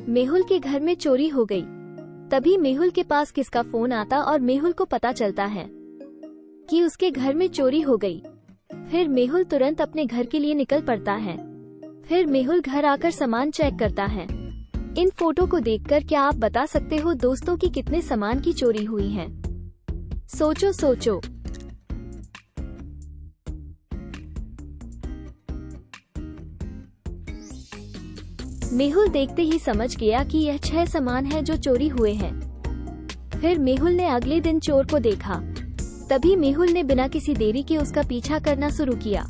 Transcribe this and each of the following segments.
मेहुल के घर में चोरी हो गई। तभी मेहुल के पास किसका फोन आता और मेहुल को पता चलता है कि उसके घर में चोरी हो गई। फिर मेहुल तुरंत अपने घर के लिए निकल पड़ता है। फिर मेहुल घर आकर सामान चेक करता है। इन फोटो को देखकर क्या आप बता सकते हो दोस्तों कि कितने सामान की चोरी हुई है? सोचो सोचो। मेहुल देखते ही समझ गया कि यह 6 सामान है जो चोरी हुए हैं। फिर मेहुल ने अगले दिन चोर को देखा। तभी मेहुल ने बिना किसी देरी के उसका पीछा करना शुरू किया।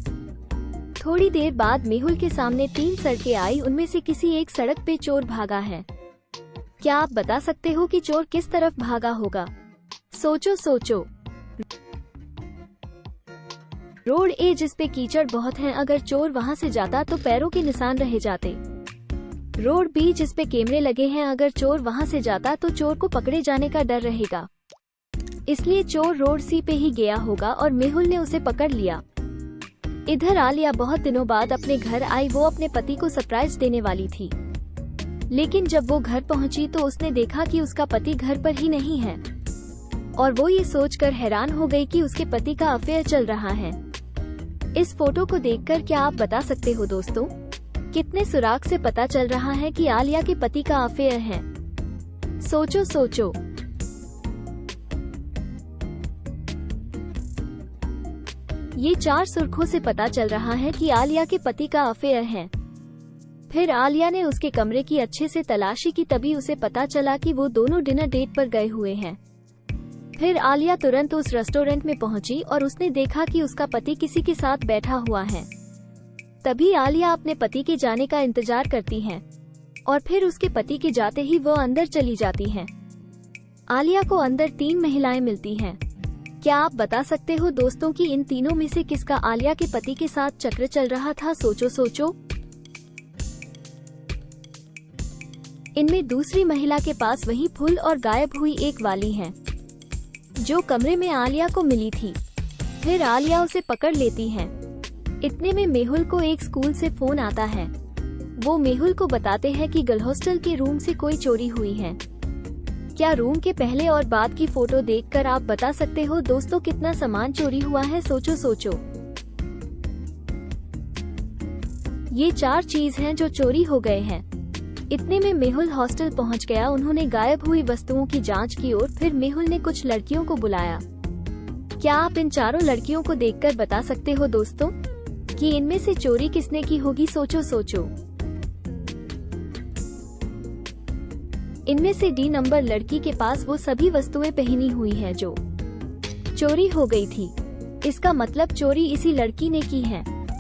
थोड़ी देर बाद मेहुल के सामने 3 सड़कें आई, उनमें से किसी एक सड़क पे चोर भागा है। क्या आप बता सकते हो कि चोर किस तरफ भागा होगा? सोचो सोचो। रोड ए जिस पे कीचड़ बहुत है, अगर चोर वहां से जाता तो पैरों के निशान रह जाते। रोड बी जिस पे कैमरे लगे हैं, अगर चोर वहां से जाता तो चोर को पकड़े जाने का डर रहेगा। इसलिए चोर रोड सी पे ही गया होगा और मेहुल ने उसे पकड़ लिया। इधर आलिया बहुत दिनों बाद अपने घर आई। वो अपने पति को सरप्राइज देने वाली थी, लेकिन जब वो घर पहुंची तो उसने देखा कि उसका पति घर पर ही नहीं है और वो ये सोचकर हैरान हो गई कि उसके पति का अफेयर चल रहा है। इस फोटो को देखकर क्या आप बता सकते हो दोस्तों, कितने सुराग से पता चल रहा है कि आलिया के पति का अफेयर है? सोचो सोचो। ये 4 सुर्खों से पता चल रहा है कि आलिया के पति का अफेयर है। फिर आलिया ने उसके कमरे की अच्छे से तलाशी की, तभी उसे पता चला कि वो दोनों डिनर डेट पर गए हुए हैं। फिर आलिया तुरंत उस रेस्टोरेंट में पहुंची और उसने देखा कि उसका पति किसी के साथ बैठा हुआ है। तभी आलिया अपने पति के जाने का इंतजार करती है और फिर उसके पति के जाते ही वो अंदर चली जाती है। आलिया को अंदर 3 महिलाएं मिलती हैं। क्या आप बता सकते हो दोस्तों कि इन तीनों में से किसका आलिया के पति के साथ चक्र चल रहा था? सोचो सोचो। इनमें दूसरी महिला के पास वही फूल और गायब हुई एक वाली है जो कमरे में आलिया को मिली थी। फिर आलिया उसे पकड़ लेती है। इतने में मेहुल को एक स्कूल से फोन आता है। वो मेहुल को बताते हैं कि गर्ल हॉस्टल के रूम से कोई चोरी हुई है। क्या रूम के पहले और बाद की फोटो देखकर आप बता सकते हो दोस्तों कितना सामान चोरी हुआ है? सोचो सोचो। ये 4 चीज हैं जो चोरी हो गए हैं। इतने में मेहुल हॉस्टल पहुंच गया। उन्होंने गायब हुई वस्तुओं की जांच की और फिर मेहुल ने कुछ लड़कियों को बुलाया। क्या आप इन 4 लड़कियों को देखकर बता सकते हो दोस्तों कि इनमें से चोरी किसने की होगी? सोचो सोचो। इनमें से डी नंबर लड़की के पास वो सभी वस्तुएं पहनी हुई हैं जो चोरी हो गई थी। इसका मतलब चोरी इसी लड़की ने की है।